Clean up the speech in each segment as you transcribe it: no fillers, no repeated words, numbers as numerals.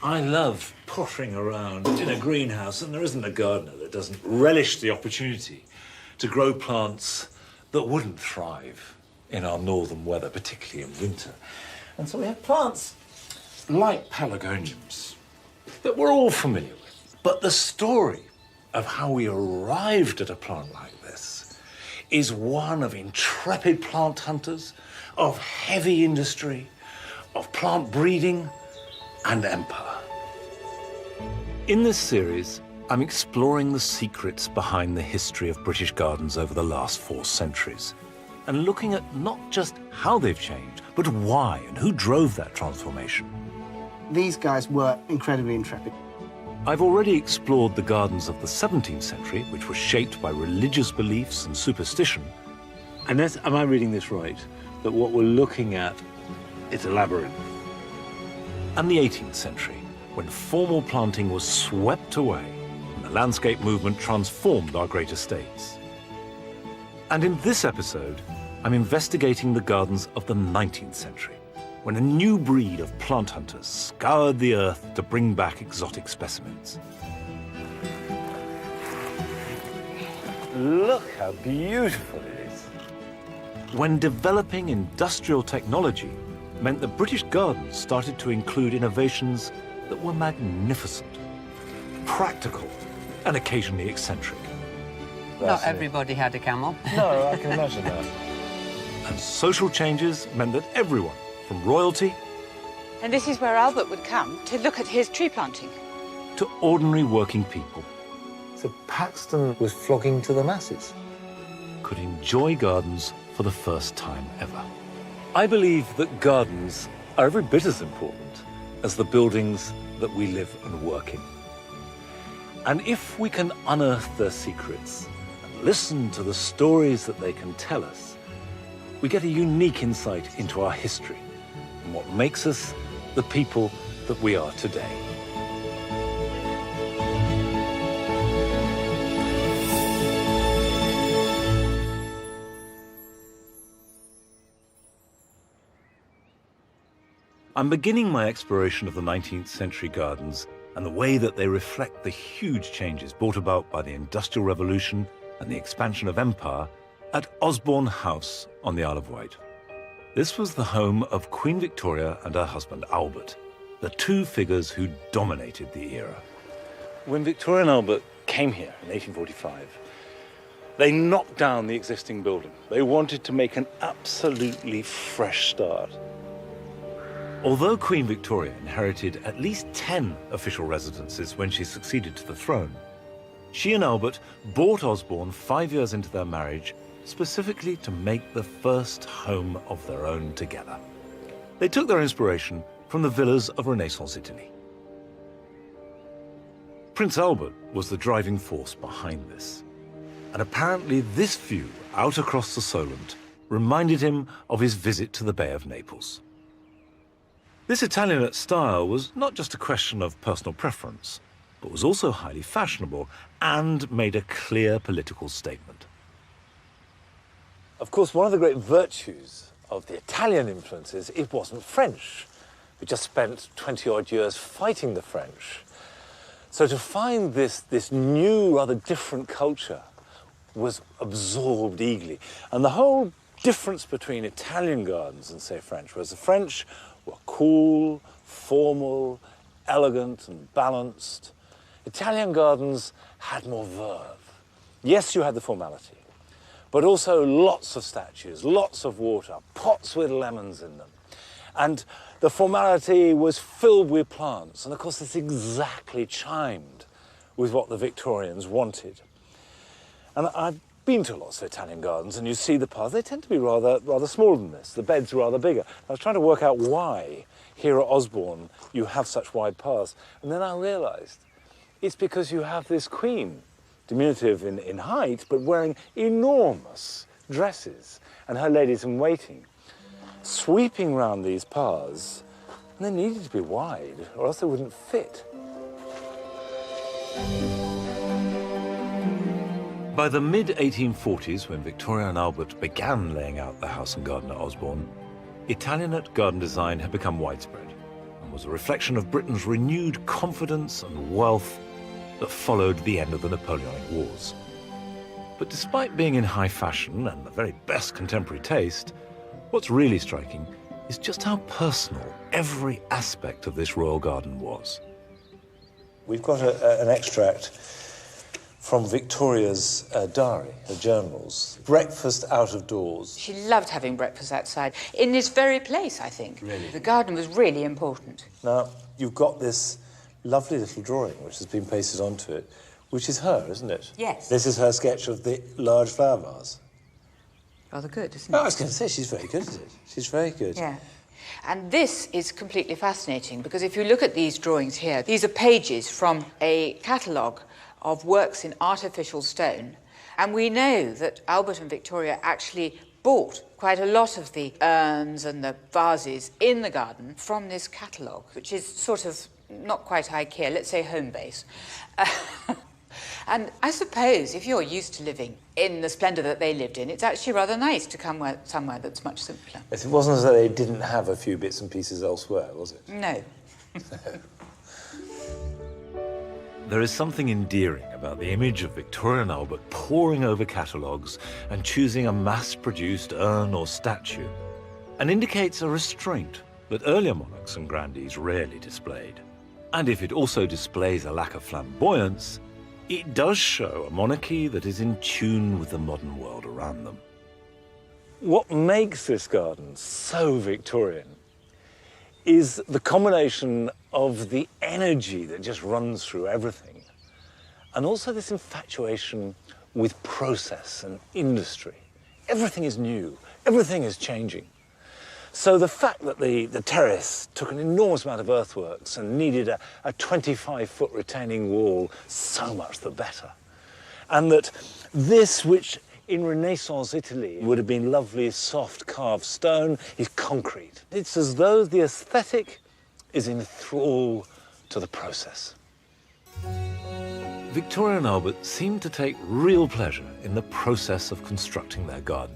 I love pottering around in a greenhouse, and there isn't a gardener that doesn't relish the opportunity to grow plants that wouldn't thrive in our northern weather, particularly in winter. And so we have plants like pelargoniums that we're all familiar with. But the story of how we arrived at a plant like this is one of intrepid plant hunters, of heavy industry, of plant breeding and empire. In this series, I'm exploring the secrets behind the history of British gardens over the last 4 centuries, and looking at not just how they've changed, but why and who drove that transformation. These guys were incredibly intrepid. I've already explored the gardens of the 17th century, which were shaped by religious beliefs and superstition. And am I reading this right? That what we're looking at is a labyrinth. And the 18th century, when formal planting was swept away and the landscape movement transformed our great estates. And in this episode, I'm investigating the gardens of the 19th century, when a new breed of plant hunters scoured the earth to bring back exotic specimens. Look how beautiful it is. When developing industrial technology meant that British gardens started to include innovations that were magnificent, practical, and occasionally eccentric. Not everybody had a camel. No, I can imagine that. And social changes meant that everyone, from royalty And this is where Albert would come to look at his tree planting. to ordinary working people, So Paxton was flogging to the masses. could enjoy gardens for the first time ever. I believe that gardens are every bit as important as the buildings that we live and work in. And if we can unearth their secrets and listen to the stories that they can tell us, we get a unique insight into our history and what makes us the people that we are today. I'm beginning my exploration of the 19th century gardens and the way that they reflect the huge changes brought about by the Industrial Revolution and the expansion of empire at Osborne House on the Isle of Wight. This was the home of Queen Victoria and her husband Albert, the 2 figures who dominated the era. When Victoria and Albert came here in 1845, they knocked down the existing building. They wanted to make an absolutely fresh start. Although Queen Victoria inherited at least 10 official residences when she succeeded to the throne, she and Albert bought Osborne 5 years into their marriage specifically to make the first home of their own together. They took their inspiration from the villas of Renaissance Italy. Prince Albert was the driving force behind this, and apparently this view out across the Solent reminded him of his visit to the Bay of Naples. This Italianate style was not just a question of personal preference, but was also highly fashionable and made a clear political statement. Of course, one of the great virtues of the Italian influences, it wasn't French. We just spent 20-odd years fighting the French. So to find this new, rather different culture was absorbed eagerly. And the whole difference between Italian gardens and, say, French was the French were cool, formal, elegant and balanced. Italian gardens had more verve. Yes, you had the formality, but also lots of statues, lots of water, pots with lemons in them. And the formality was filled with plants. And of course, this exactly chimed with what the Victorians wanted. And I've been to lots of Italian gardens, and you see the paths. They tend to be rather smaller than this. The beds are rather bigger. I was trying to work out why here at Osborne you have such wide paths. And then I realized it's because you have this queen, diminutive in height, but wearing enormous dresses, and her ladies-in-waiting, sweeping round these paths, and they needed to be wide, or else they wouldn't fit. By the mid-1840s, when Victoria and Albert began laying out the house and garden at Osborne, Italianate garden design had become widespread. was a reflection of Britain's renewed confidence and wealth that followed the end of the Napoleonic Wars. But despite being in high fashion and the very best contemporary taste, what's really striking is just how personal every aspect of this royal garden was. We've got an extract from Victoria's diary, her journals. Breakfast out of doors. She loved having breakfast outside, in this very place, I think. Really? The garden was really important. Now, you've got this lovely little drawing which has been pasted onto it, which is her, isn't it? Yes. This is her sketch of the large flower vase. Rather good, isn't it? No, I was going to say, she's very good at it. She's very good. Yeah. And this is completely fascinating, because if you look at these drawings here, these are pages from a catalogue of works in artificial stone. And we know that Albert and Victoria actually bought quite a lot of the urns and the vases in the garden from this catalogue, which is sort of not quite IKEA, let's say home base. And I suppose if you're used to living in the splendour that they lived in, it's actually rather nice to come somewhere that's much simpler. Yes, it wasn't as though they didn't have a few bits and pieces elsewhere, was it? No. There is something endearing about the image of Victoria and Albert poring over catalogues and choosing a mass-produced urn or statue, and indicates a restraint that earlier monarchs and grandees rarely displayed. And if it also displays a lack of flamboyance, it does show a monarchy that is in tune with the modern world around them. What makes this garden so Victorian is the combination of the energy that just runs through everything, and also this infatuation with process and industry. Everything is new, everything is changing. So the fact that the terrace took an enormous amount of earthworks and needed a 25-foot retaining wall, so much the better. And that this, which in Renaissance Italy would have been lovely, soft, carved stone, is concrete. It's as though the aesthetic is in thrall to the process. Victoria and Albert seemed to take real pleasure in the process of constructing their garden.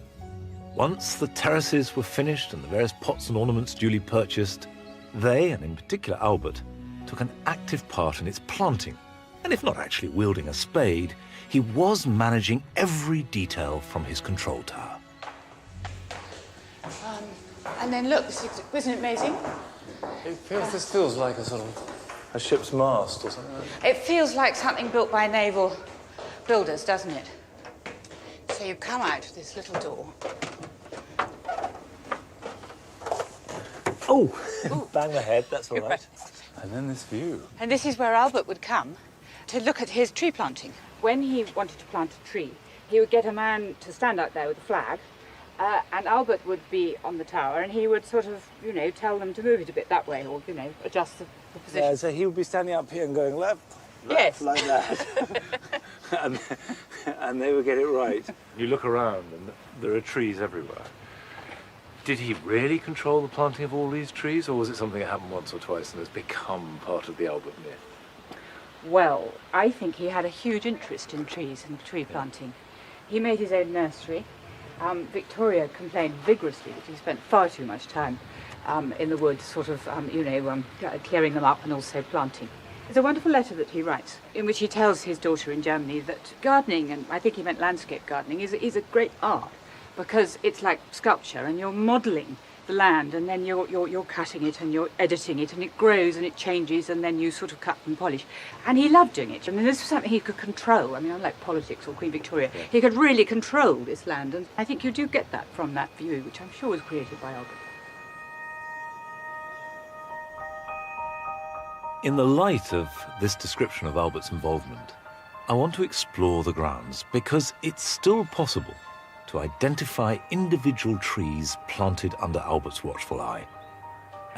Once the terraces were finished and the various pots and ornaments duly purchased, they, and in particular Albert, took an active part in its planting. And if not actually wielding a spade, he was managing every detail from his control tower. And then look, isn't it amazing? This feels like a sort of a ship's mast or something like that. It feels like something built by naval builders, doesn't it? So you come out of this little door. Oh, bang the head, that's all right. And then this view. And this is where Albert would come to look at his tree planting. When he wanted to plant a tree, he would get a man to stand out there with a flag, and Albert would be on the tower, and he would sort of, you know, tell them to move it a bit that way, or, you know, adjust the position. Yeah, so he would be standing up here and going left, Yes. like that. and they would get it right. You look around and there are trees everywhere. Did he really control the planting of all these trees, or was it something that happened once or twice and has become part of the Albert myth? Well, I think he had a huge interest in trees and tree planting. He made his own nursery. Victoria complained vigorously that he spent far too much time in the woods, sort of, clearing them up and also planting. There's a wonderful letter that he writes in which he tells his daughter in Germany that gardening, and I think he meant landscape gardening, is a great art, because it's like sculpture, and you're modelling the land, and then you're cutting it and you're editing it, and it grows and it changes, and then you sort of cut and polish. And he loved doing it. I mean, this was something he could control. I mean, unlike politics or Queen Victoria, he could really control this land, and I think you do get that from that view, which I'm sure was created by Albert. In the light of this description of Albert's involvement, I want to explore the grounds, because it's still possible to identify individual trees planted under Albert's watchful eye,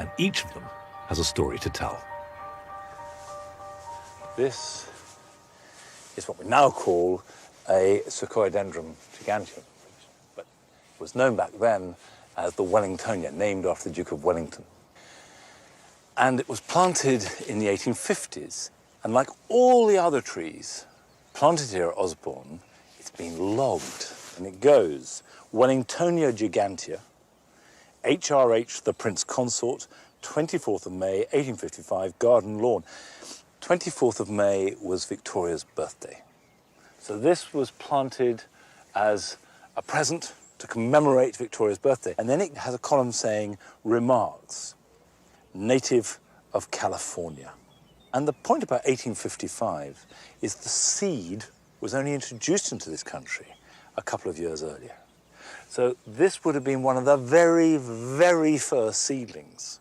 and each of them has a story to tell. This is what we now call a Sequoiadendron giganteum, but it was known back then as the Wellingtonia, named after the Duke of Wellington. And it was planted in the 1850s, and like all the other trees planted here at Osborne, it's been logged, and it goes Wellingtonia gigantea, HRH the Prince Consort, 24th of May, 1855, garden lawn. 24th of May was Victoria's birthday. So this was planted as a present to commemorate Victoria's birthday. And then it has a column saying, remarks, native of California. And the point about 1855 is the seed was only introduced into this country a couple of years earlier. So this would have been one of the very, very first seedlings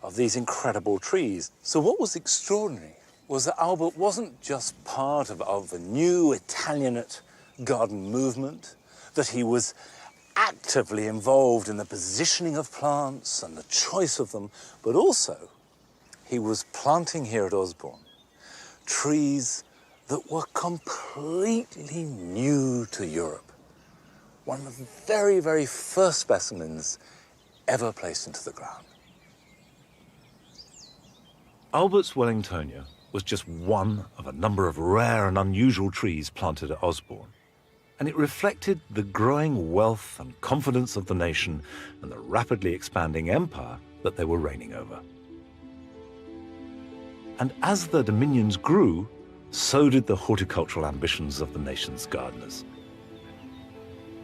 of these incredible trees. So what was extraordinary was that Albert wasn't just part of a new Italianate garden movement, that he was actively involved in the positioning of plants and the choice of them, but also he was planting here at Osborne trees that were completely new to Europe. One of the very, very first specimens ever placed into the ground. Albert's Wellingtonia was just one of a number of rare and unusual trees planted at Osborne, and it reflected the growing wealth and confidence of the nation and the rapidly expanding empire that they were reigning over. And as the dominions grew, so did the horticultural ambitions of the nation's gardeners.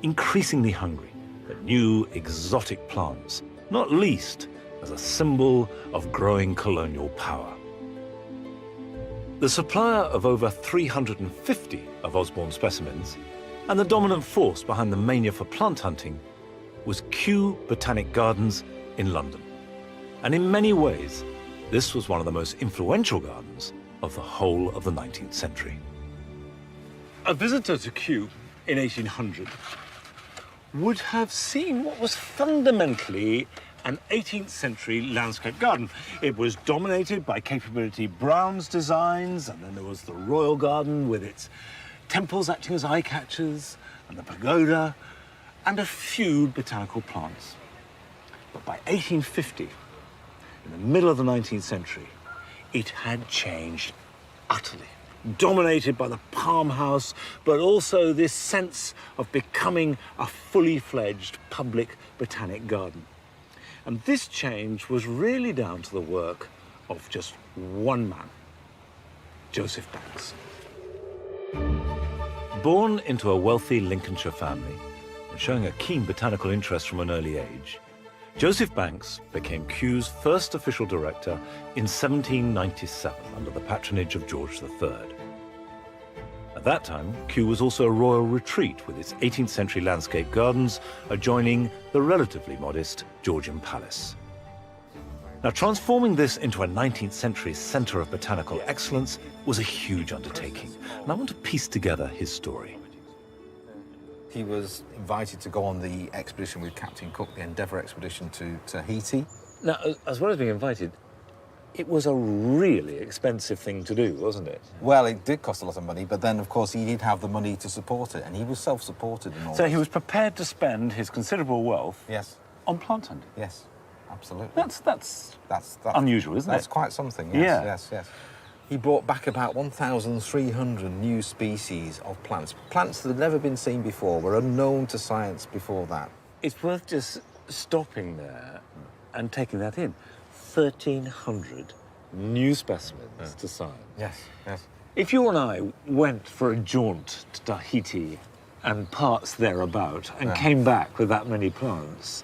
Increasingly hungry for new exotic plants, not least as a symbol of growing colonial power. The supplier of over 350 of Osborne specimens, and the dominant force behind the mania for plant hunting, was Kew Botanic Gardens in London. And in many ways, this was one of the most influential gardens of the whole of the 19th century. A visitor to Kew in 1800 would have seen what was fundamentally an 18th century landscape garden. It was dominated by Capability Brown's designs, and then there was the Royal Garden with its temples acting as eye catchers, and the pagoda, and a few botanical plants. But by 1850, in the middle of the 19th century, it had changed utterly. Dominated by the palm house, but also this sense of becoming a fully fledged public botanic garden. And this change was really down to the work of just one man, Joseph Banks. Born into a wealthy Lincolnshire family and showing a keen botanical interest from an early age, Joseph Banks became Kew's first official director in 1797 under the patronage of George III. At that time, Kew was also a royal retreat with its 18th century landscape gardens adjoining the relatively modest Georgian Palace. Now, transforming this into a 19th century centre of botanical excellence was a huge undertaking, and I want to piece together his story. He was invited to go on the expedition with Captain Cook, the Endeavour expedition to Tahiti. Now, as well as being invited, it was a really expensive thing to do, wasn't it? Well, it did cost a lot of money, but then, of course, he did have the money to support it, and he was self-supported and all. So he was prepared to spend his considerable wealth Yes, on plant hunting. yes, absolutely. That's That's unusual, isn't That's it? quite something, yes, Yeah. yes. He brought back about 1,300 new species of plants. Plants that had never been seen before, were unknown to science before that. It's worth just stopping there and taking that in. 1,300 new specimens to science. Yes, yes. If you and I went for a jaunt to Tahiti and parts thereabout and came back with that many plants,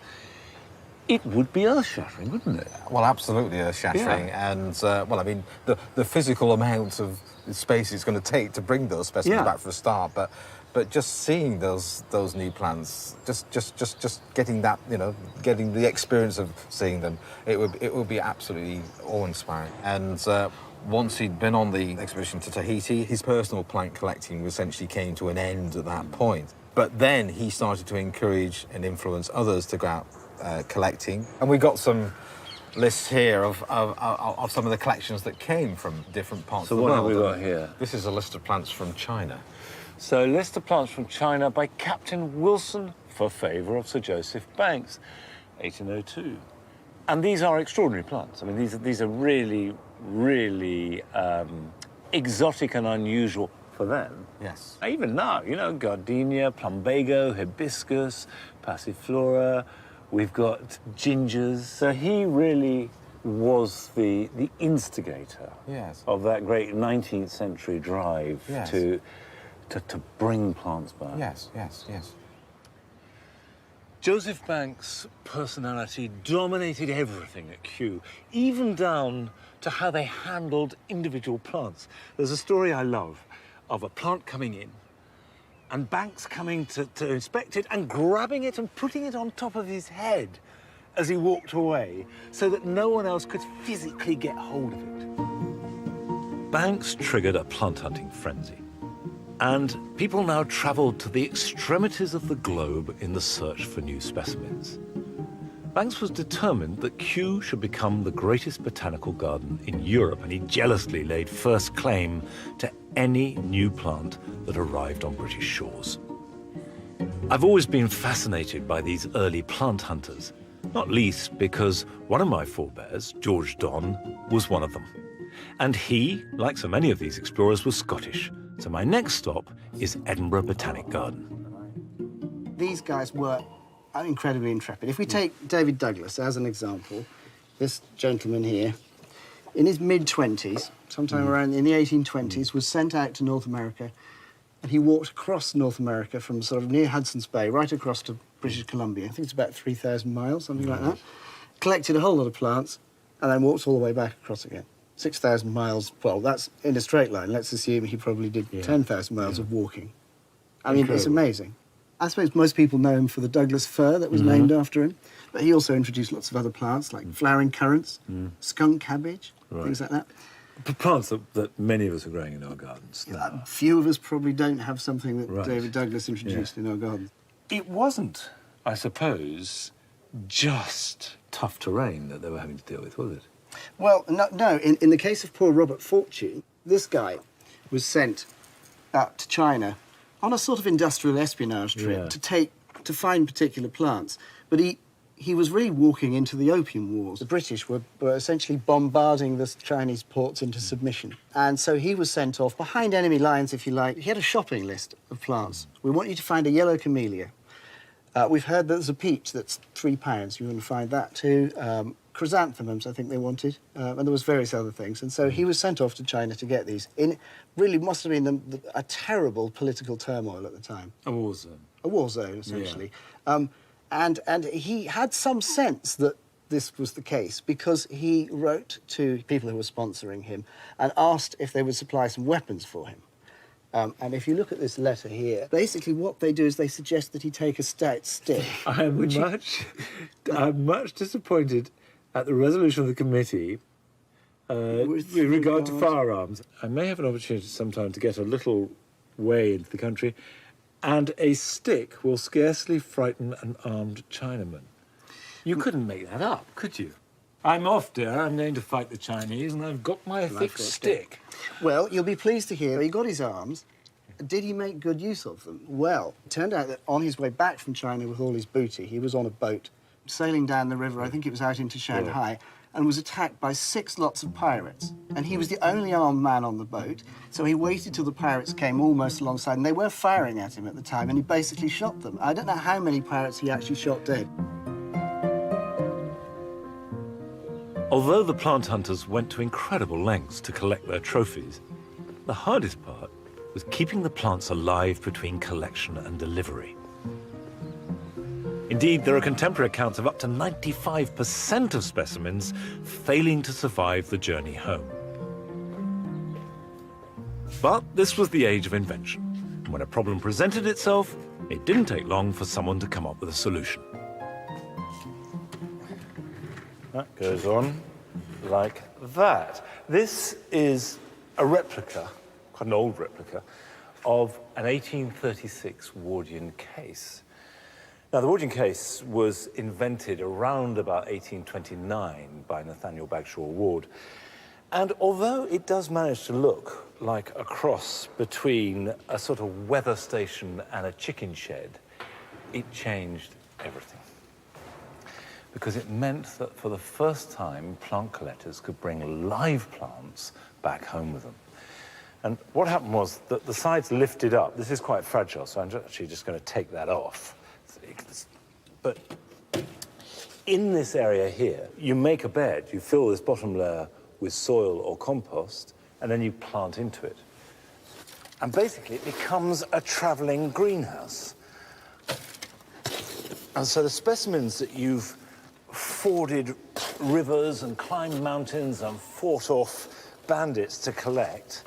it would be earth-shattering, wouldn't it? Well, absolutely earth-shattering. Yeah. And, well, I mean, the physical amount of space it's going to take to bring those specimens back for a start, but just seeing those new plants, just getting that, you know, getting the experience of seeing them, it would be absolutely awe-inspiring. And once he'd been on the expedition to Tahiti, his personal plant collecting essentially came to an end at that point. But then he started to encourage and influence others to go out collecting. And we got some lists here of some of the collections that came from different parts of the world. So what have we got here? This is a list of plants from China. So, a list of plants from China by Captain Wilson for favour of Sir Joseph Banks, 1802. And these are extraordinary plants. I mean, these are really, really exotic and unusual for them. Yes. Even now, you know, gardenia, plumbago, hibiscus, passiflora. We've got gingers. So he really was the instigator Yes. of that great 19th century drive Yes. to bring plants back. Yes, yes, yes. Joseph Banks' personality dominated everything at Kew, even down to how they handled individual plants. There's a story I love of a plant coming in and Banks coming to inspect it and grabbing it and putting it on top of his head as he walked away so that no one else could physically get hold of it. Banks triggered a plant hunting frenzy, and people now travelled to the extremities of the globe in the search for new specimens. Banks was determined that Kew should become the greatest botanical garden in Europe, and he jealously laid first claim to any new plant that arrived on British shores. I've always been fascinated by these early plant hunters, not least because one of my forebears, George Donne, was one of them. And he, like so many of these explorers, was Scottish. So my next stop is Edinburgh Botanic Garden. These guys were incredibly intrepid. If we take David Douglas as an example, this gentleman here, in his mid-20s, sometime around in the 1820s, was sent out to North America, and he walked across North America from sort of near Hudson's Bay right across to British Columbia. I think it's about 3,000 miles, something like that. Collected a whole lot of plants, and then walked all the way back across again. 6,000 miles, well, that's in a straight line. Let's assume he probably did 10,000 miles of walking. I mean, it's amazing. I suppose most people know him for the Douglas fir that was named after him, but he also introduced lots of other plants like flowering currants, skunk cabbage, things like that. Plants that many of us are growing in our gardens now. Few of us probably don't have something that David Douglas introduced in our gardens. It wasn't, I suppose, just tough terrain that they were having to deal with, was it? Well, no. In the case of poor Robert Fortune, this guy was sent to China on a sort of industrial espionage trip to find particular plants. But he was really walking into the Opium Wars. The British were essentially bombarding the Chinese ports into submission. And so he was sent off behind enemy lines, if you like. He had a shopping list of plants. We want you to find a yellow camellia. We've heard that there's a peach that's £3. You want to find that too. Chrysanthemums, I think they wanted, and there was various other things. And so he was sent off to China to get these. In really must have been a terrible political turmoil at the time. A war zone. A war zone, essentially. And he had some sense that this was the case because he wrote to people who were sponsoring him and asked if they would supply some weapons for him. And if you look at this letter here, basically what they do is they suggest that he take a stout stick. I'm much disappointed at the resolution of the committee with regard to firearms. I may have an opportunity sometime to get a little way into the country, and a stick will scarcely frighten an armed Chinaman. You couldn't make that up, could you? I'm off, dear. I'm going to fight the Chinese, and I've got my thick stick. Well, you'll be pleased to hear he got his arms. Did he make good use of them? Well, it turned out that on his way back from China with all his booty, he was on a boat sailing down the river, I think it was out into Shanghai, and was attacked by 6 lots of pirates. And he was the only armed man on the boat, so he waited till the pirates came almost alongside, and they were firing at him at the time, and he basically shot them. I don't know how many pirates he actually shot dead. Although the plant hunters went to incredible lengths to collect their trophies, the hardest part was keeping the plants alive between collection and delivery. Indeed, there are contemporary accounts of up to 95% of specimens failing to survive the journey home. But this was the age of invention. When a problem presented itself, it didn't take long for someone to come up with a solution. That goes on like that. This is a replica, quite an old replica, of an 1836 Wardian case. Now, the Wardian case was invented around about 1829 by Nathaniel Bagshaw Ward. And although it does manage to look like a cross between a sort of weather station and a chicken shed, it changed everything. Because it meant that for the first time, plant collectors could bring live plants back home with them. And what happened was that the sides lifted up. This is quite fragile, so I'm actually just going to take that off. But in this area here, you make a bed, you fill this bottom layer with soil or compost, and then you plant into it. And basically, it becomes a traveling greenhouse. And so the specimens that you've forded rivers and climbed mountains and fought off bandits to collect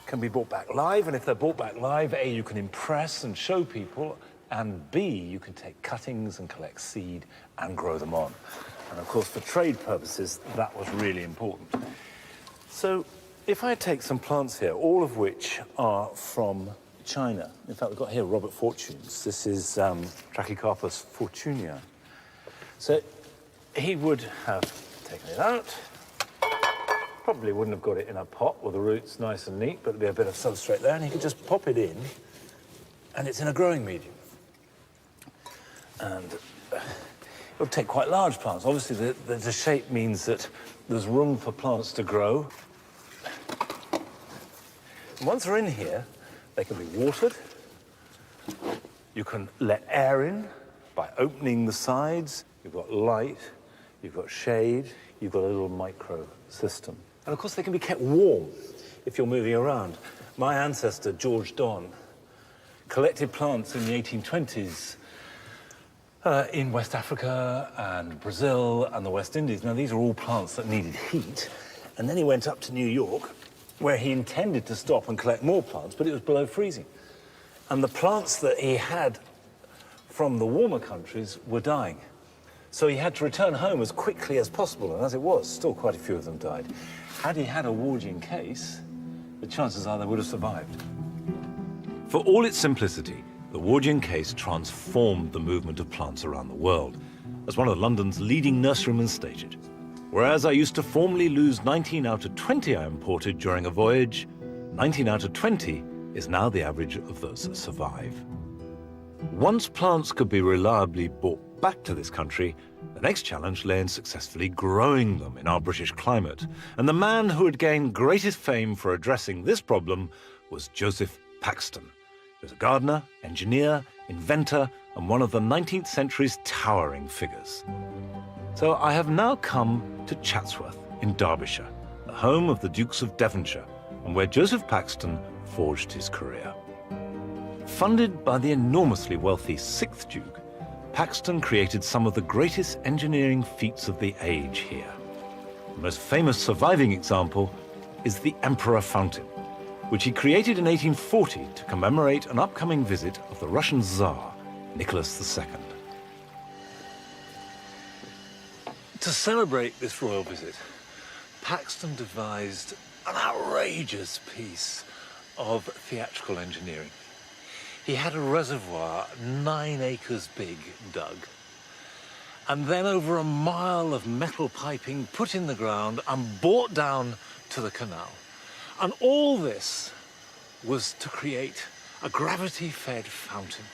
can be brought back live, and if they're brought back live, A, you can impress and show people, and B, you can take cuttings and collect seed and grow them on. And of course, for trade purposes, that was really important. So if I take some plants here, all of which are from China. In fact, we've got here Robert Fortune's. This is Trachycarpus fortunea. So he would have taken it out. Probably wouldn't have got it in a pot with the roots nice and neat, but there'd be a bit of substrate there, and he could just pop it in, and it's in a growing medium. And it would take quite large plants. Obviously, the shape means that there's room for plants to grow. And once they're in here, they can be watered. You can let air in by opening the sides. You've got light, you've got shade, you've got a little micro system. And of course, they can be kept warm if you're moving around. My ancestor, George Don, collected plants in the 1820s in West Africa and Brazil and the West Indies. Now, these are all plants that needed heat. And then he went up to New York, where he intended to stop and collect more plants, but it was below freezing. And the plants that he had from the warmer countries were dying. So he had to return home as quickly as possible, and as it was, still quite a few of them died. Had he had a Wardian case, the chances are they would have survived. For all its simplicity, the Wardian case transformed the movement of plants around the world. As one of London's leading nurserymen stated, whereas I used to formerly lose 19 out of 20 I imported during a voyage, 19 out of 20 is now the average of those that survive. Once plants could be reliably brought back to this country, the next challenge lay in successfully growing them in our British climate. And the man who had gained greatest fame for addressing this problem was Joseph Paxton. He was a gardener, engineer, inventor, and one of the 19th century's towering figures. So I have now come to Chatsworth in Derbyshire, the home of the Dukes of Devonshire, and where Joseph Paxton forged his career. Funded by the enormously wealthy 6th Duke, Paxton created some of the greatest engineering feats of the age here. The most famous surviving example is the Emperor Fountain, which he created in 1840 to commemorate an upcoming visit of the Russian Tsar, Nicholas II. To celebrate this royal visit, Paxton devised an outrageous piece of theatrical engineering. He had a reservoir 9 acres big dug, and then over a mile of metal piping put in the ground and brought down to the canal. And all this was to create a gravity-fed fountain.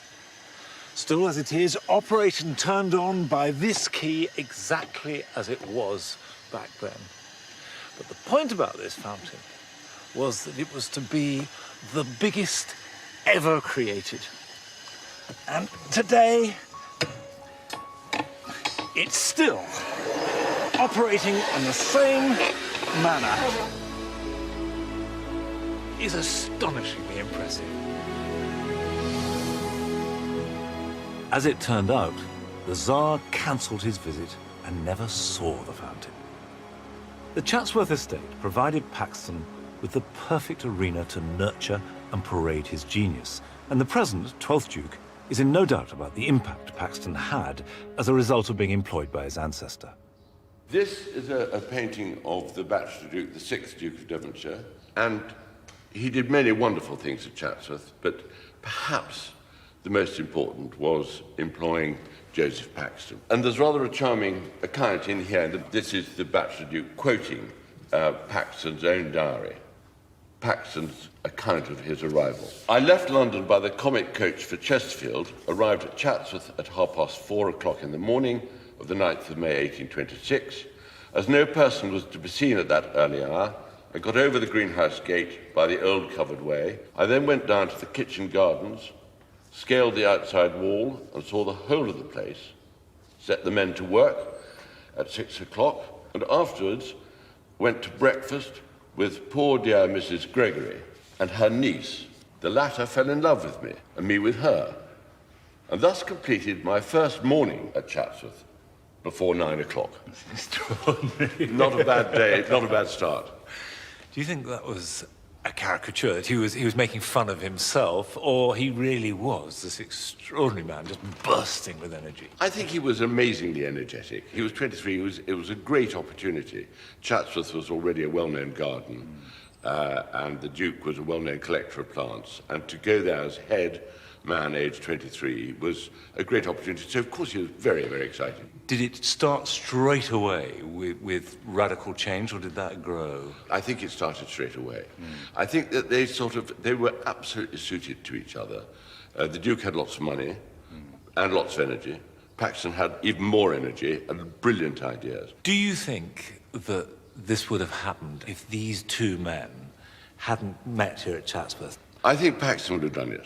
Still as it is, operated and turned on by this key exactly as it was back then. But the point about this fountain was that it was to be the biggest ever created. And today, it's still operating in the same manner. Is astonishingly impressive. As it turned out, the Tsar cancelled his visit and never saw the fountain. The Chatsworth estate provided Paxton with the perfect arena to nurture and parade his genius, and the present 12th Duke is in no doubt about the impact Paxton had as a result of being employed by his ancestor. This is a painting of the Bachelor Duke, the 6th Duke of Devonshire, and he did many wonderful things at Chatsworth, but perhaps the most important was employing Joseph Paxton. And there's rather a charming account in here that this is the Bachelor Duke quoting Paxton's own diary. Paxton's account of his arrival. I left London by the comic coach for Chesterfield, arrived at Chatsworth at 4:30 o'clock in the morning of the 9th of May 1826. As no person was to be seen at that early hour, I got over the greenhouse gate by the old covered way. I then went down to the kitchen gardens, scaled the outside wall and saw the whole of the place, set the men to work at 6 o'clock, and afterwards went to breakfast with poor dear Mrs. Gregory and her niece. The latter fell in love with me, and me with her, and thus completed my first morning at Chatsworth before 9 o'clock. Extraordinary. Not a bad day, not a bad start. Do you think that was a caricature, that he was making fun of himself, or he really was this extraordinary man just bursting with energy? I think he was amazingly energetic. He was 23. It was a great opportunity. Chatsworth was already a well-known garden, and the Duke was a well-known collector of plants. And to go there as head man, aged 23, was a great opportunity. So, of course, he was very, very excited. Did it start straight away with radical change, or did that grow? I think it started straight away. I think that they were absolutely suited to each other. The Duke had lots of money and lots of energy. Paxton had even more energy and brilliant ideas. Do you think that this would have happened if these two men hadn't met here at Chatsworth? I think Paxton would have done it.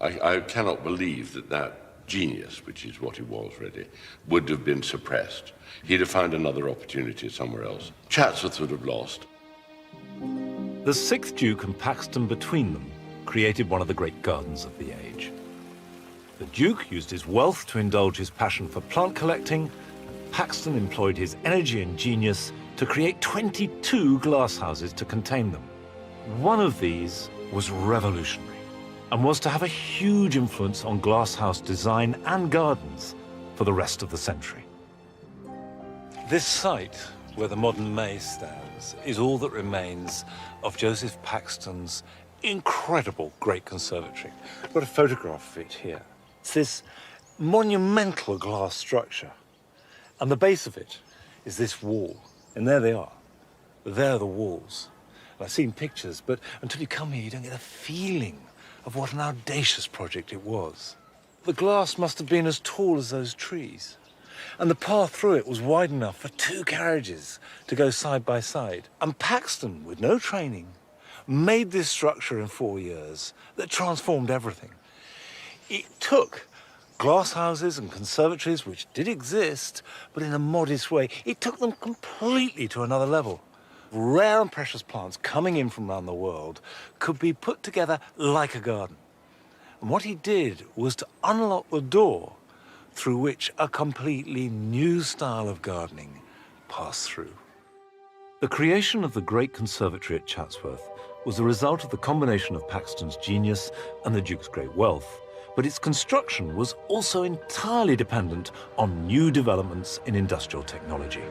I cannot believe that genius, which is what he was really, would have been suppressed. He'd have found another opportunity somewhere else. Chatsworth would have lost. The sixth Duke and Paxton between them created one of the great gardens of the age. The Duke used his wealth to indulge his passion for plant collecting, and Paxton employed his energy and genius to create 22 glasshouses to contain them. One of these was revolutionary, and was to have a huge influence on glasshouse design and gardens for the rest of the century. This site, where the modern maze stands, is all that remains of Joseph Paxton's incredible great conservatory. I've got a photograph of it here. It's this monumental glass structure, and the base of it is this wall, and there they are. There are the walls. And I've seen pictures, but until you come here, you don't get a feeling of what an audacious project it was. The glass must have been as tall as those trees, and the path through it was wide enough for 2 carriages to go side by side. And Paxton, with no training, made this structure in 4 years that transformed everything. It took glass houses and conservatories, which did exist, but in a modest way, it took them completely to another level. Rare and precious plants coming in from around the world could be put together like a garden. And what he did was to unlock the door through which a completely new style of gardening passed through. The creation of the great conservatory at Chatsworth was the result of the combination of Paxton's genius and the Duke's great wealth, but its construction was also entirely dependent on new developments in industrial technology.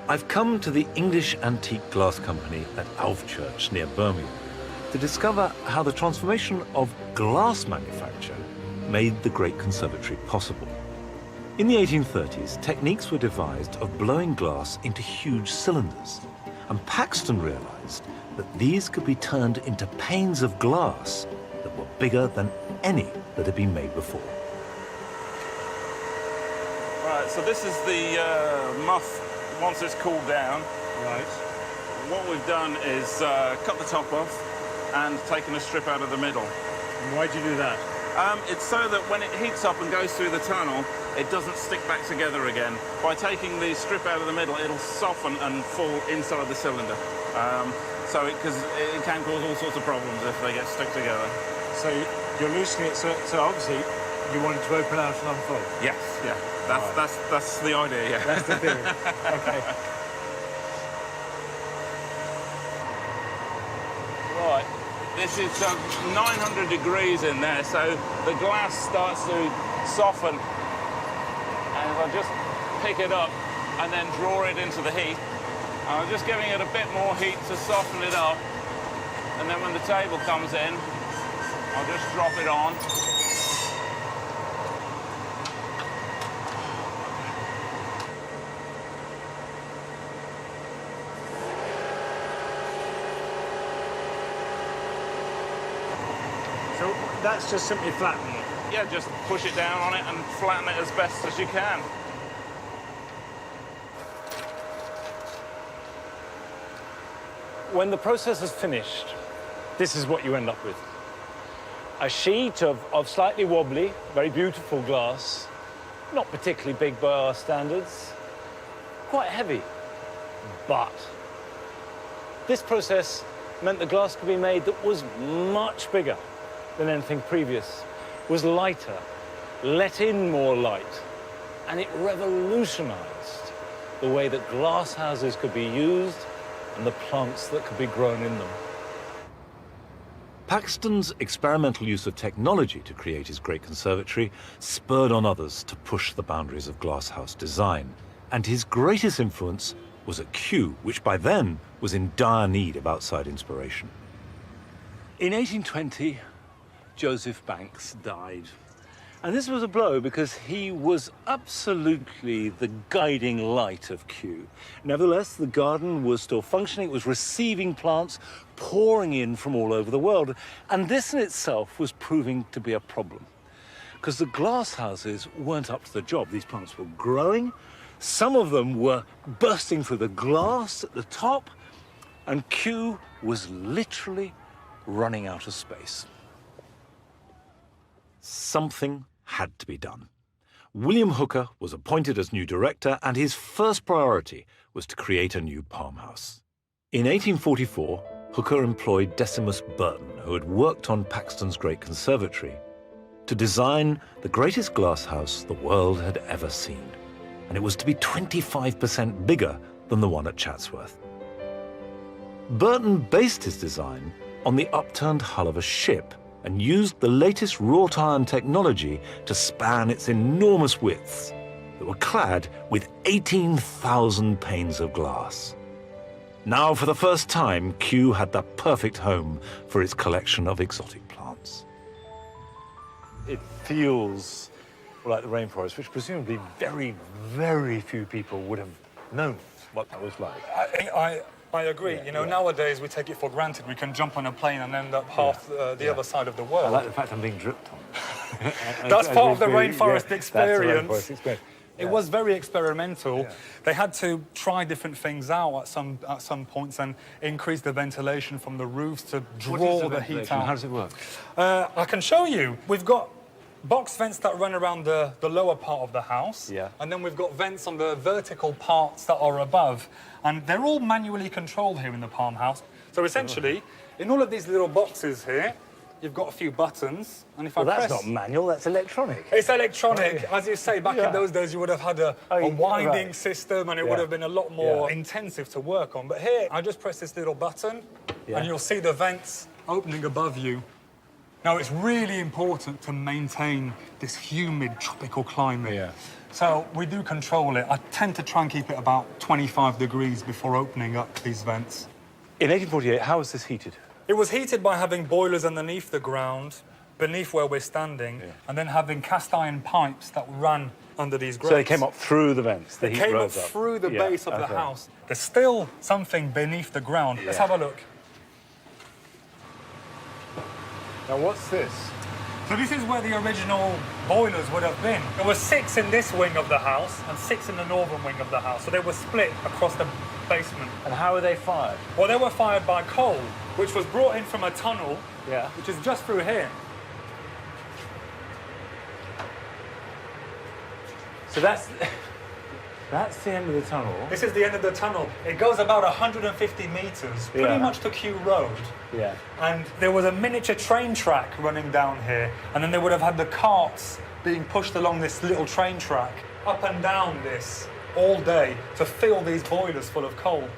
I've come to the English Antique Glass Company at Alvechurch near Birmingham to discover how the transformation of glass manufacture made the great conservatory possible. In the 1830s, techniques were devised of blowing glass into huge cylinders, and Paxton realized that these could be turned into panes of glass that were bigger than any that had been made before. Right, so this is the muff once it's cooled down. Right. What we've done is cut the top off and taken a strip out of the middle. And why'd you do that? It's so that when it heats up and goes through the tunnel, it doesn't stick back together again. By taking the strip out of the middle, it'll soften and fall inside the cylinder. Because it can cause all sorts of problems if they get stuck together. So you're loosening it, so obviously you want it to open out and unfold? Yes, yeah. That's the idea, yeah. That's the theory. Okay. Right. This is 900 degrees in there, so the glass starts to soften. And if I just pick it up and then draw it into the heat, I'm just giving it a bit more heat to soften it up. And then when the table comes in, I'll just drop it on. So that's just simply flattening it? Yeah, just push it down on it and flatten it as best as you can. When the process is finished, this is what you end up with. A sheet of slightly wobbly, very beautiful glass not particularly big by our standards, quite heavy. But this process meant the glass could be made that was much bigger than anything previous, was lighter, let in more light, and it revolutionized the way that glass houses could be used and the plants that could be grown in them. Paxton's experimental use of technology to create his great conservatory spurred on others to push the boundaries of glasshouse design, and his greatest influence was at Kew, which by then was in dire need of outside inspiration. In 1820, Joseph Banks died. And this was a blow because he was absolutely the guiding light of Kew. Nevertheless, the garden was still functioning. It was receiving plants pouring in from all over the world. And this in itself was proving to be a problem because the glass houses weren't up to the job. These plants were growing. Some of them were bursting through the glass at the top, and Kew was literally running out of space. Something had to be done. William Hooker was appointed as new director, and his first priority was to create a new palm house. In 1844, Hooker employed Decimus Burton, who had worked on Paxton's great conservatory, to design the greatest glasshouse the world had ever seen. And it was to be 25% bigger than the one at Chatsworth. Burton based his design on the upturned hull of a ship and used the latest wrought iron technology to span its enormous widths that were clad with 18,000 panes of glass. Now, for the first time, Kew had the perfect home for its collection of exotic plants. It feels like the rainforest, which presumably very, very few people would have known what that was like. I agree. You know, nowadays we take it for granted. We can jump on a plane and end up half the other side of the world. I like the fact I'm being dripped on. That's part of the rainforest experience. That's the rainforest experience. It was very experimental. Yeah. They had to try different things out at some points and increase the ventilation from the roofs to draw the heat out. How does it work? I can show you. We've got box vents that run around the lower part of the house. Yeah. And then we've got vents on the vertical parts that are above. And they're all manually controlled here in the Palm House. So essentially, in all of these little boxes here, you've got a few buttons. And if I press... that's not manual, that's electronic. It's electronic. As you say, back in those days, you would have had a winding system and it would have been a lot more intensive to work on. But here, I just press this little button and you'll see the vents opening above you. Now, it's really important to maintain this humid tropical climate. Yeah. So we do control it. I tend to try and keep it about 25 degrees before opening up these vents. In 1848, how was this heated? It was heated by having boilers underneath the ground, beneath where we're standing, and then having cast iron pipes that ran under these grates. So they came up through the vents, the heat came up rose up through the base of the house. There's still something beneath the ground. Let's have a look. Now, what's this? So this is where the original boilers would have been. There were 6 in this wing of the house and 6 in the northern wing of the house. So they were split across the basement. And how were they fired? Well, they were fired by coal, which was brought in from a tunnel, which is just through here. So that's the end of the tunnel. This is the end of the tunnel. It goes about 150 metres, pretty much to Kew Road. Yeah. And there was a miniature train track running down here, and then they would have had the carts being pushed along this little train track, up and down this, all day, to fill these boilers full of coal.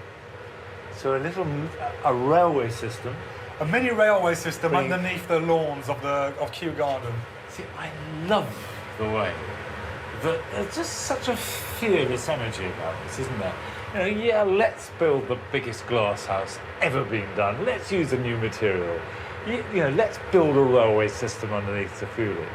So a railway system. A mini railway system underneath the lawns of Kew Garden. See, I love the way that there's just such a fearless energy about this, isn't there? You know, let's build the biggest glass house ever being done. Let's use a new material. You know, let's build a railway system underneath to fuel it.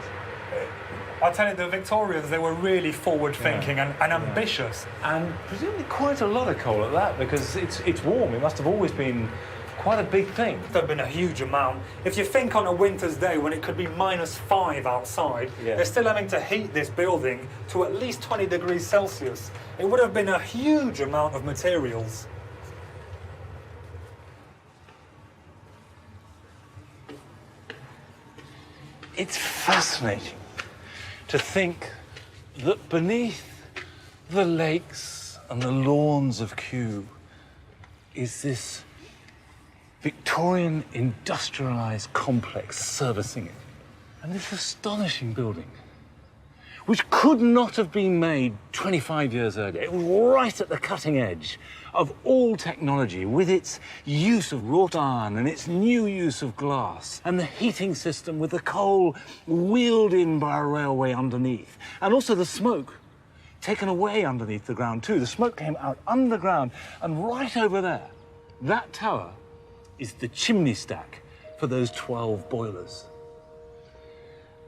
I tell you, the Victorians, they were really forward-thinking and ambitious. And presumably quite a lot of coal at that, because it's warm. It must have always been quite a big thing. There'd been a huge amount. If you think on a winter's day when it could be -5 outside, they're still having to heat this building to at least 20 degrees Celsius. It would have been a huge amount of materials. It's fascinating to think that beneath the lakes and the lawns of Kew is this Victorian industrialised complex servicing it. And this astonishing building, which could not have been made 25 years earlier. It was right at the cutting edge of all technology, with its use of wrought iron and its new use of glass, and the heating system with the coal wheeled in by a railway underneath, and also the smoke taken away underneath the ground too. The smoke came out underground, and right over there, that tower is the chimney stack for those 12 boilers.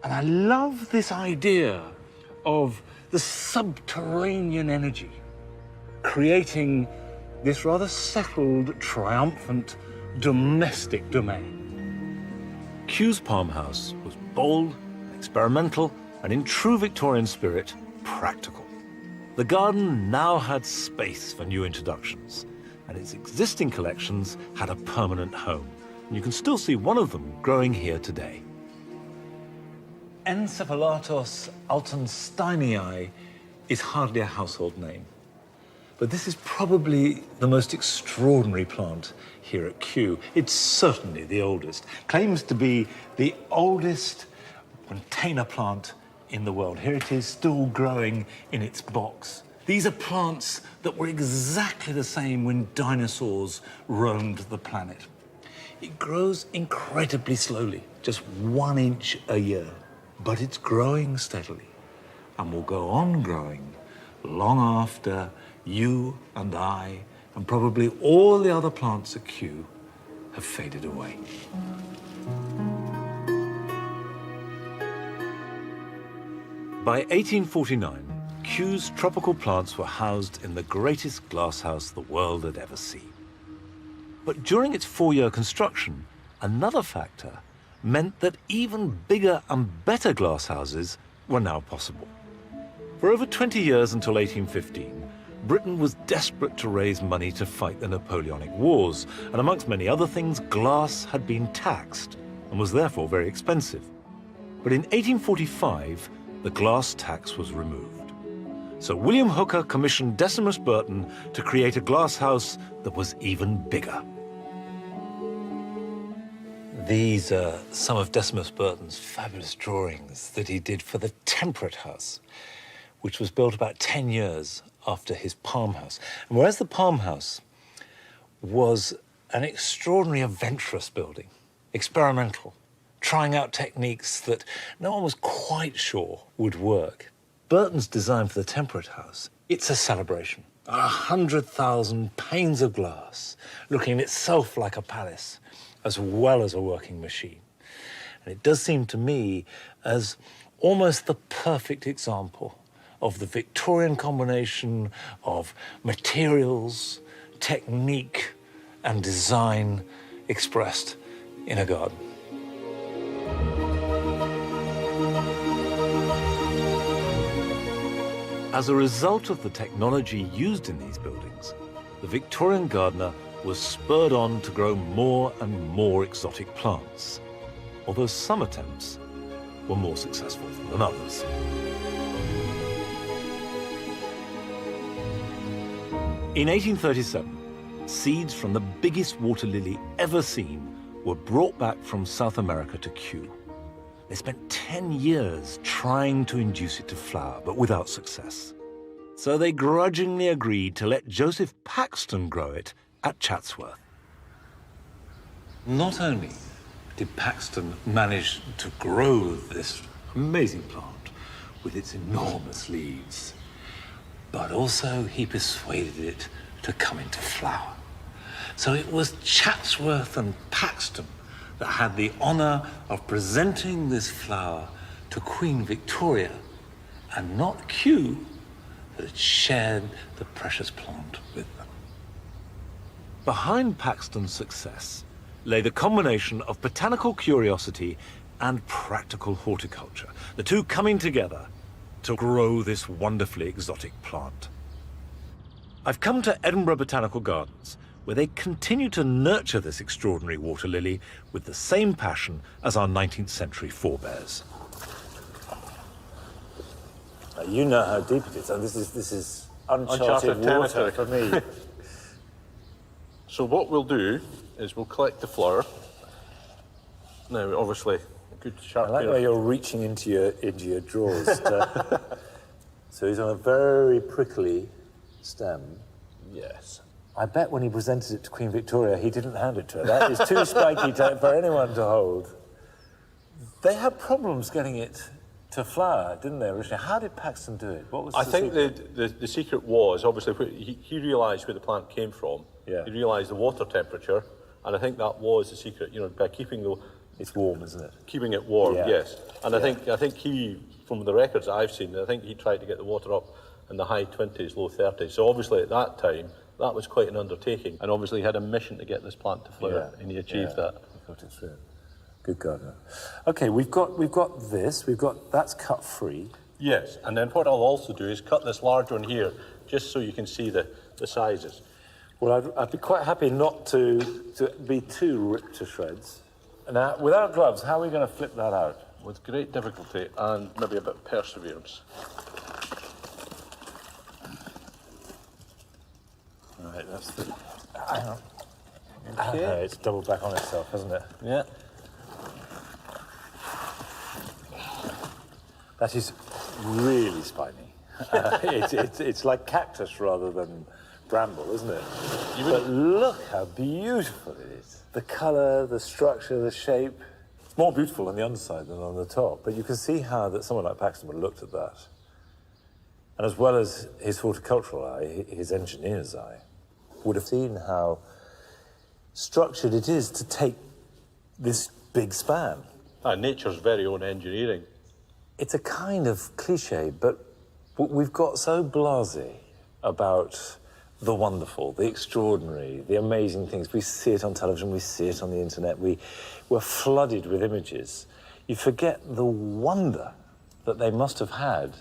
And I love this idea of the subterranean energy creating this rather settled, triumphant, domestic domain. Kew's Palm House was bold, experimental, and in true Victorian spirit, practical. The garden now had space for new introductions, and its existing collections had a permanent home. And you can still see one of them growing here today. Encephalatos altensteinii is hardly a household name, but this is probably the most extraordinary plant here at Kew. It's certainly the oldest. Claims to be the oldest container plant in the world. Here it is, still growing in its box. These are plants that were exactly the same when dinosaurs roamed the planet. It grows incredibly slowly, just 1 inch a year. But it's growing steadily and will go on growing long after you and I and probably all the other plants at Kew have faded away. By 1849, Kew's tropical plants were housed in the greatest glasshouse the world had ever seen. But during its 4-year construction, another factor meant that even bigger and better glasshouses were now possible. For over 20 years until 1815, Britain was desperate to raise money to fight the Napoleonic Wars, and amongst many other things, glass had been taxed and was therefore very expensive. But in 1845, the glass tax was removed. So William Hooker commissioned Decimus Burton to create a glasshouse that was even bigger. These are some of Decimus Burton's fabulous drawings that he did for the Temperate House, which was built about 10 years after his Palm House. And whereas the Palm House was an extraordinary adventurous building, experimental, trying out techniques that no one was quite sure would work, Burton's design for the Temperate House, it's a celebration. 100,000 panes of glass, looking itself like a palace, as well as a working machine. And it does seem to me as almost the perfect example of the Victorian combination of materials, technique, and design expressed in a garden. As a result of the technology used in these buildings, the Victorian gardener was spurred on to grow more and more exotic plants, although some attempts were more successful than others. In 1837, seeds from the biggest water lily ever seen were brought back from South America to Kew. They spent 10 years trying to induce it to flower, but without success. So they grudgingly agreed to let Joseph Paxton grow it at Chatsworth. Not only did Paxton manage to grow this amazing plant with its enormous leaves, but also he persuaded it to come into flower. So it was Chatsworth and Paxton that had the honor of presenting this flower to Queen Victoria, and not Kew that had shared the precious plant with them. Behind Paxton's success lay the combination of botanical curiosity and practical horticulture, the two coming together to grow this wonderfully exotic plant. I've come to Edinburgh Botanical Gardens, where they continue to nurture this extraordinary water lily with the same passion as our 19th century forebears. You know how deep it is, and this is uncharted water for me. So what we'll do is we'll collect the flour. Now, obviously, a good sharp I like the way you're reaching into your drawers. So he's on a very prickly stem. Yes. I bet when he presented it to Queen Victoria, he didn't hand it to her. That is too spiky for anyone to hold. They had problems getting it to flower, didn't they, originally? How did Paxton do it? What was I the think secret? the secret was, obviously, he realised where the plant came from. Yeah. He realised the water temperature, and I think that was the secret, you know, by keeping the... It's warm, isn't it? Keeping it warm, Yeah. yes. And I think he, from the records I've seen, I think he tried to get the water up in the high 20s, low 30s. So obviously at that time, that was quite an undertaking. And obviously he had a mission to get this plant to flower, and he achieved that. He got it through. Good gardener. Okay, we've got this. That's cut free. Yes, and then what I'll also do is cut this large one here, just so you can see the sizes. Well, I'd be quite happy not to be too ripped to shreds. Now, without gloves, how are we going to flip that out? With great difficulty and maybe a bit of perseverance. Right, that's the... Hang on. Okay. It's doubled back on itself, hasn't it? Yeah. That is really spiny. It's like cactus rather than bramble, isn't it? But look how beautiful it is. The colour, the structure, the shape. It's more beautiful on the underside than on the top, but you can see how that someone like Paxton would have looked at that. And as well as his horticultural eye, his engineer's eye would have seen how structured it is to take this big span. Nature's very own engineering. It's a kind of cliche, but we've got so blasé about the wonderful, the extraordinary, the amazing things. We see it on television, we see it on the internet, we're flooded with images. You forget the wonder that they must have had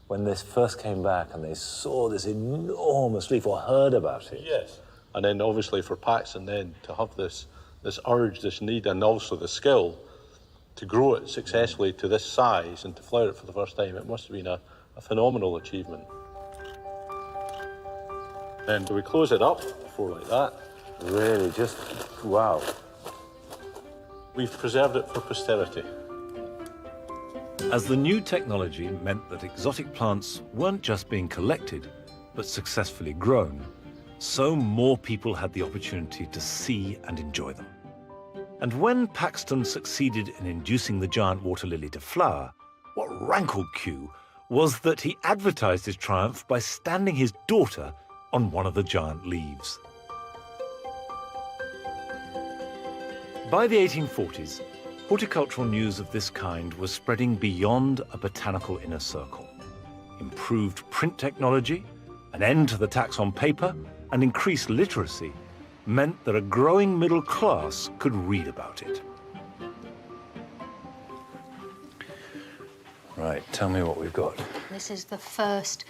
when this first came back and they saw this enormous leaf or heard about it. Yes. And then obviously for Paxton then to have this urge, this need, and also the skill to grow it successfully to this size and to flower it for the first time, it must have been a phenomenal achievement. Then do we close it up before like that? Really, just wow. We've preserved it for posterity. As the new technology meant that exotic plants weren't just being collected, but successfully grown, so more people had the opportunity to see and enjoy them. And when Paxton succeeded in inducing the giant water lily to flower, what rankled Kew was that he advertised his triumph by standing his daughter on one of the giant leaves. By the 1840s, horticultural news of this kind was spreading beyond a botanical inner circle. Improved print technology, an end to the tax on paper, and increased literacy meant that a growing middle class could read about it. Right, tell me what we've got. This is the first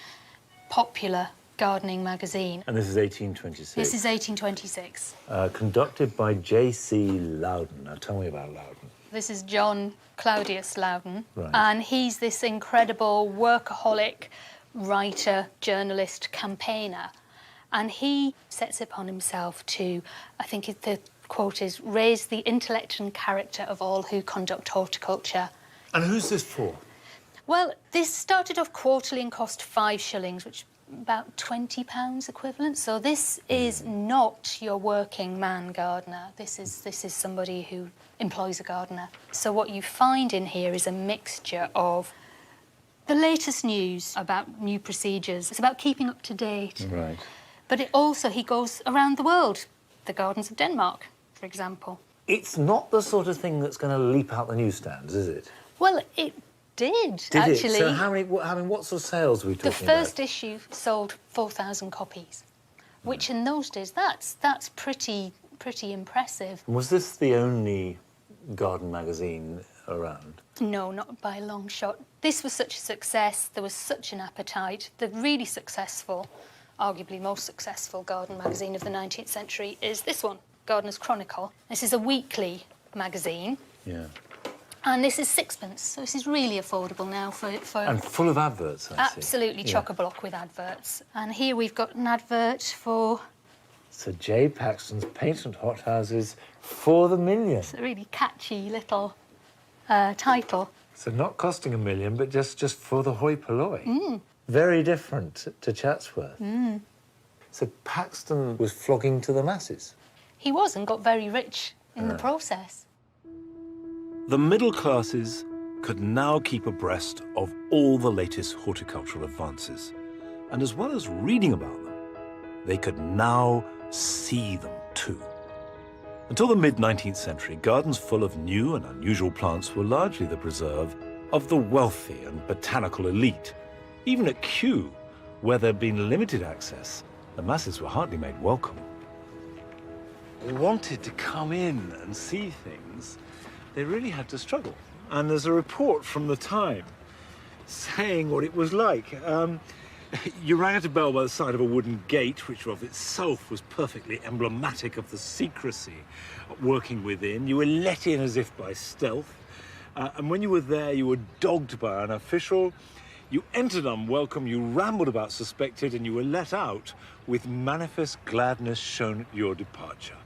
popular gardening magazine. And this is 1826? This is 1826. Conducted by J.C. Loudon. Now tell me about Loudon. This is John Claudius Loudon, Right. and he's this incredible workaholic writer, journalist, campaigner. And he sets upon himself to, I think the quote is, raise the intellect and character of all who conduct horticulture. And who's this for? Well, this started off quarterly and cost 5 shillings, which is about £20 equivalent. So this is not your working man gardener. This is somebody who employs a gardener. So what you find in here is a mixture of the latest news about new procedures. It's about keeping up to date. Right. But it also, he goes around the world. The gardens of Denmark, for example. It's not the sort of thing that's going to leap out the newsstands, is it? Well, it did It? actually. So how many? What sort of sales are we talking The about? first issue sold 4,000 copies, which in those days, that's pretty impressive. Was this the only garden magazine around? No, not by a long shot. This was such a success. There was such an appetite. The really successful, arguably most successful garden magazine of the 19th century is this one, Gardener's Chronicle. This is a weekly magazine. Yeah. And this is sixpence, so this is really affordable now for And full of adverts, I see. absolutely chock-a-block with adverts. And here we've got an advert for... Sir J. Paxton's Patent Hothouses for the Million. It's a really catchy little title. So not costing $1 million, but just for the hoi polloi. Very different to Chatsworth. So Paxton was flogging to the masses. He was, and got very rich in the process. The middle classes could now keep abreast of all the latest horticultural advances. And as well as reading about them, they could now see them too. Until the mid-19th century, gardens full of new and unusual plants were largely the preserve of the wealthy and botanical elite. Even at Kew, where there'd been limited access, the masses were hardly made welcome. They wanted to come in and see things. They really had to struggle. And there's a report from the time saying what it was like. You rang at a bell by the side of a wooden gate, which of itself was perfectly emblematic of the secrecy working within. You were let in as if by stealth. And when you were there, you were dogged by an official. You entered unwelcome, you rambled about suspected, and you were let out with manifest gladness shown at your departure.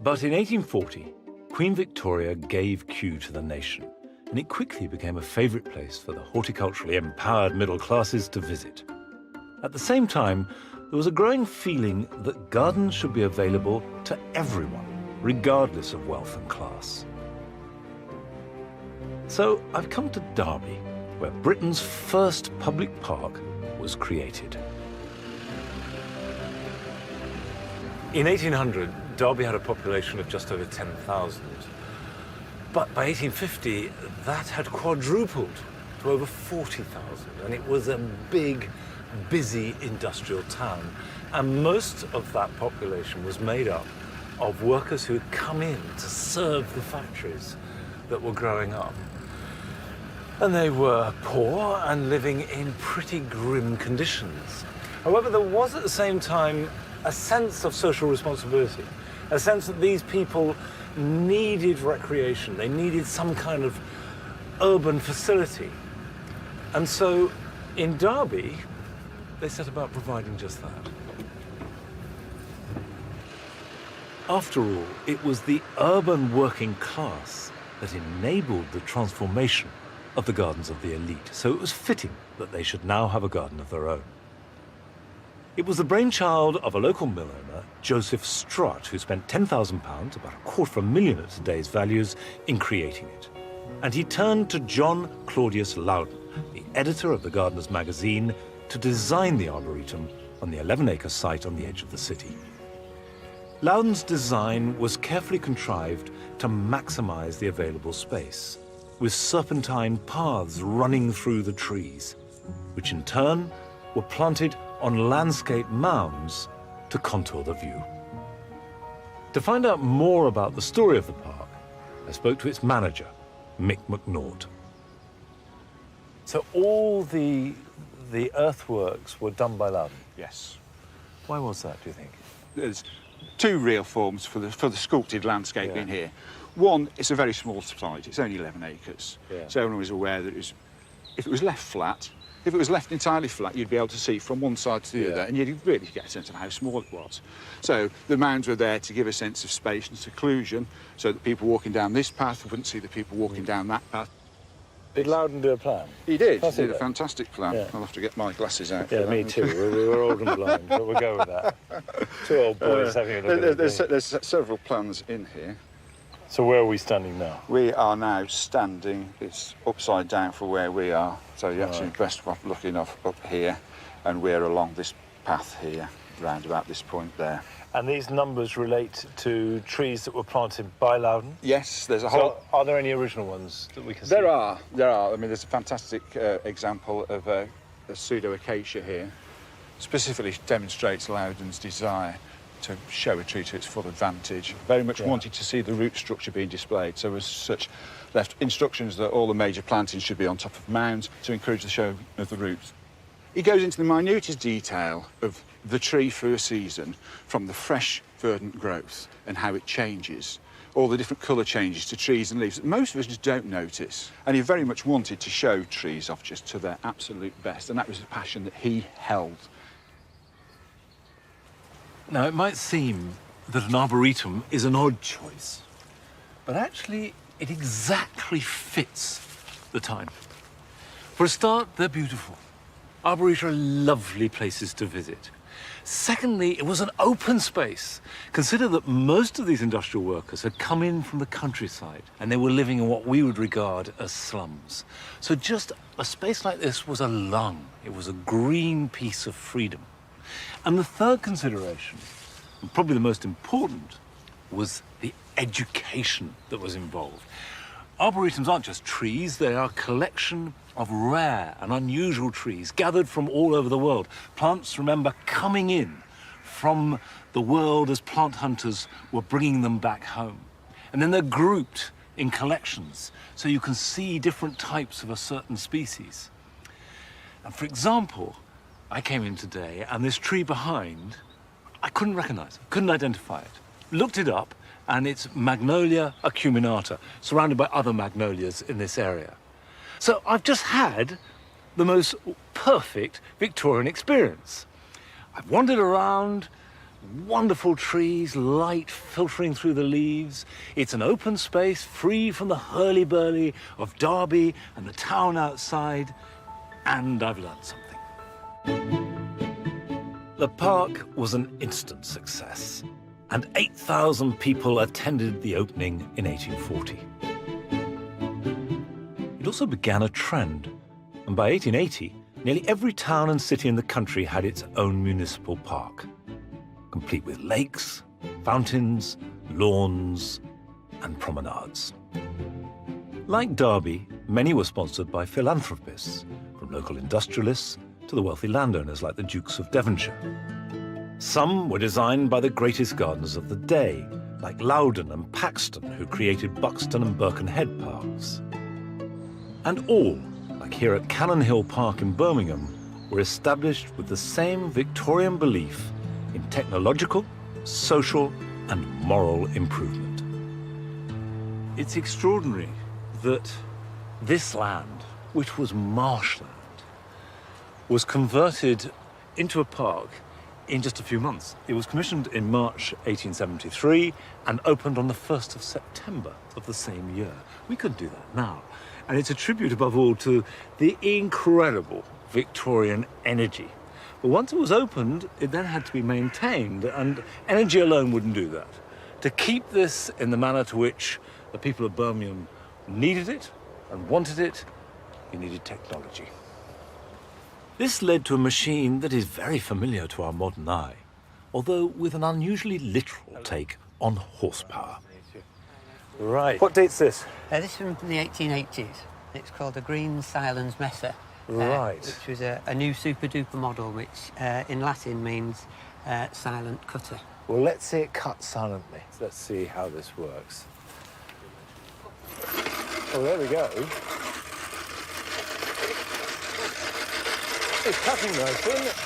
But in 1840, Queen Victoria gave Kew to the nation, and it quickly became a favourite place for the horticulturally empowered middle classes to visit. At the same time, there was a growing feeling that gardens should be available to everyone, regardless of wealth and class. So I've come to Derby, where Britain's first public park was created. In 1800, Derby had a population of just over 10,000. But by 1850, that had quadrupled to over 40,000, and it was a big, busy industrial town. And most of that population was made up of workers who had come in to serve the factories that were growing up. And they were poor and living in pretty grim conditions. However, there was at the same time a sense of social responsibility, a sense that these people needed recreation, they needed some kind of urban facility. And so in Derby, they set about providing just that. After all, it was the urban working class that enabled the transformation of the gardens of the elite, so it was fitting that they should now have a garden of their own. It was the brainchild of a local mill owner, Joseph Strutt, who spent £10,000, about £250,000 at today's values, in creating it. And he turned to John Claudius Loudon, the editor of the Gardener's magazine, to design the Arboretum on the 11-acre site on the edge of the city. Loudon's design was carefully contrived to maximize the available space, with serpentine paths running through the trees, which in turn were planted on landscape mounds to contour the view. To find out more about the story of the park, I spoke to its manager, Mick McNaught. So all the earthworks were done by Loudon? Yes. Why was that, do you think? There's two real forms for the sculpted landscape in here. One, it's a very small site, it's only 11 acres. So everyone was aware that if it was left flat, if it was left entirely flat, you'd be able to see from one side to the other, and you'd really get a sense of how small it was. So the mounds were there to give a sense of space and seclusion, so that people walking down this path wouldn't see the people walking down that path. Did Loudon do a plan? He did. He did a fantastic plan. I'll have to get my glasses out. Yeah, me too. We're old and blind, but we'll go with that. Two old boys having a look at it. There's several plans in here. So where are we standing now? We are now standing, it's upside down for where we are. So you're actually best off looking up here, and we're along this path here, round about this point there. And these numbers relate to trees that were planted by Loudon? Yes, there's a whole... So are there any original ones that we can see? There are. I mean, there's a fantastic example of a pseudo-acacia here. Specifically demonstrates Loudon's desire to show a tree to its full advantage. Very much wanted to see the root structure being displayed, so as such left instructions that all the major plantings should be on top of mounds to encourage the show of the roots. He goes into the minutest detail of the tree through a season, from the fresh, verdant growth and how it changes, all the different colour changes to trees and leaves that most of us just don't notice. And he very much wanted to show trees off just to their absolute best, and that was a passion that he held. Now, it might seem that an arboretum is an odd choice, but actually it exactly fits the time. For a start, they're beautiful. Arboretum are lovely places to visit. Secondly, it was an open space. Consider that most of these industrial workers had come in from the countryside and they were living in what we would regard as slums. So just a space like this was a lung. It was a green piece of freedom. And the third consideration, and probably the most important, was the education that was involved. Arboretums aren't just trees, they are a collection of rare and unusual trees gathered from all over the world. Plants, remember, coming in from the world as plant hunters were bringing them back home. And then they're grouped in collections, so you can see different types of a certain species. And for example, I came in today, and this tree behind, I couldn't recognize it, couldn't identify it. Looked it up, and it's Magnolia acuminata, surrounded by other magnolias in this area. So I've just had the most perfect Victorian experience. I've wandered around, wonderful trees, light filtering through the leaves. It's an open space, free from the hurly-burly of Derby and the town outside, and I've learned something. The park was an instant success, and 8,000 people attended the opening in 1840. It also began a trend, and by 1880, nearly every town and city in the country had its own municipal park, complete with lakes, fountains, lawns, and promenades. Like Derby, many were sponsored by philanthropists, from local industrialists to the wealthy landowners like the Dukes of Devonshire. Some were designed by the greatest gardeners of the day, like Loudon and Paxton, who created Buxton and Birkenhead parks. And all, like here at Cannon Hill Park in Birmingham, were established with the same Victorian belief in technological, social, and moral improvement. It's extraordinary that this land, which was marshland, was converted into a park in just a few months. It was commissioned in March 1873 and opened on the 1st of September of the same year. We couldn't do that now. And it's a tribute, above all, to the incredible Victorian energy. But once it was opened, it then had to be maintained, and energy alone wouldn't do that. To keep this in the manner to which the people of Birmingham needed it and wanted it, you needed technology. This led to a machine that is very familiar to our modern eye, although with an unusually literal take on horsepower. Right. What date's this? This is from the 1880s. It's called a Green Silence Messer. Right. Which was a new super-duper model, which in Latin means silent cutter. Well, let's see it cut silently. Let's see how this works. Oh, there we go. It's cutting nicely, isn't it?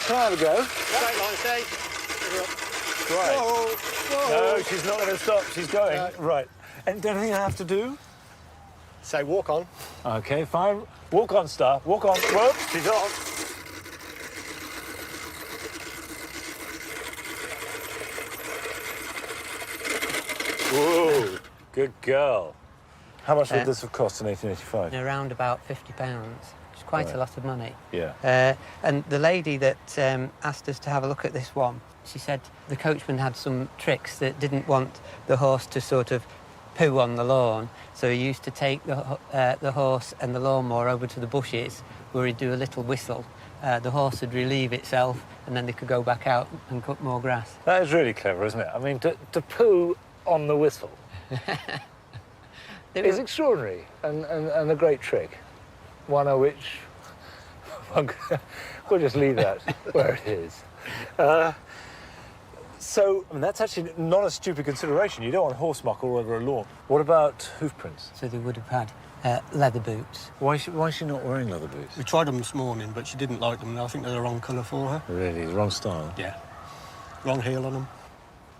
Can I have a go? Straight line, say. Right. Whoa, whoa. No, she's not going to stop. She's going. Right. And anything I have to do? Say walk on. Okay, fine. Walk on, Star. Walk on. Whoops, she's on. Whoa, good girl. How much would this have cost in 1885? Around about £50. It's quite a lot of money. Yeah. And the lady that asked us to have a look at this one, she said the coachman had some tricks that didn't want the horse to sort of poo on the lawn, so he used to take the horse and the lawnmower over to the bushes where he'd do a little whistle. The horse would relieve itself, and then they could go back out and cut more grass. That is really clever, isn't it? I mean, to poo on the whistle is extraordinary and a great trick. One of which we'll just leave that where it is. So, I mean, that's actually not a stupid consideration. You don't want horse muck all over a lawn. What about hoof prints? So they would have had leather boots. Why is she not wearing leather boots? We tried them this morning, but she didn't like them. I think they're the wrong colour for her. Really? The wrong style? Yeah. Wrong heel on them.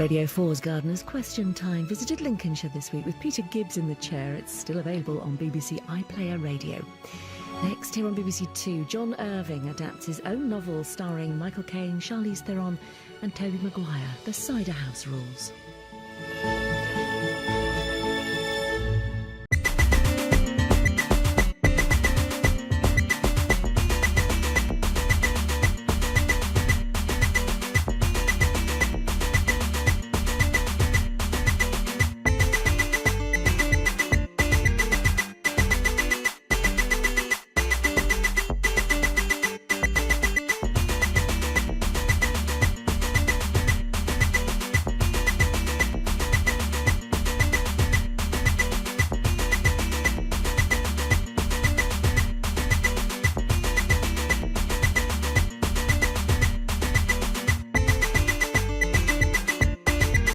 Radio 4's Gardeners Question Time visited Lincolnshire this week with Peter Gibbs in the chair. It's still available on BBC iPlayer Radio. Next, here on BBC Two, John Irving adapts his own novel starring Michael Caine, Charlize Theron and Tobey Maguire, The Cider House Rules.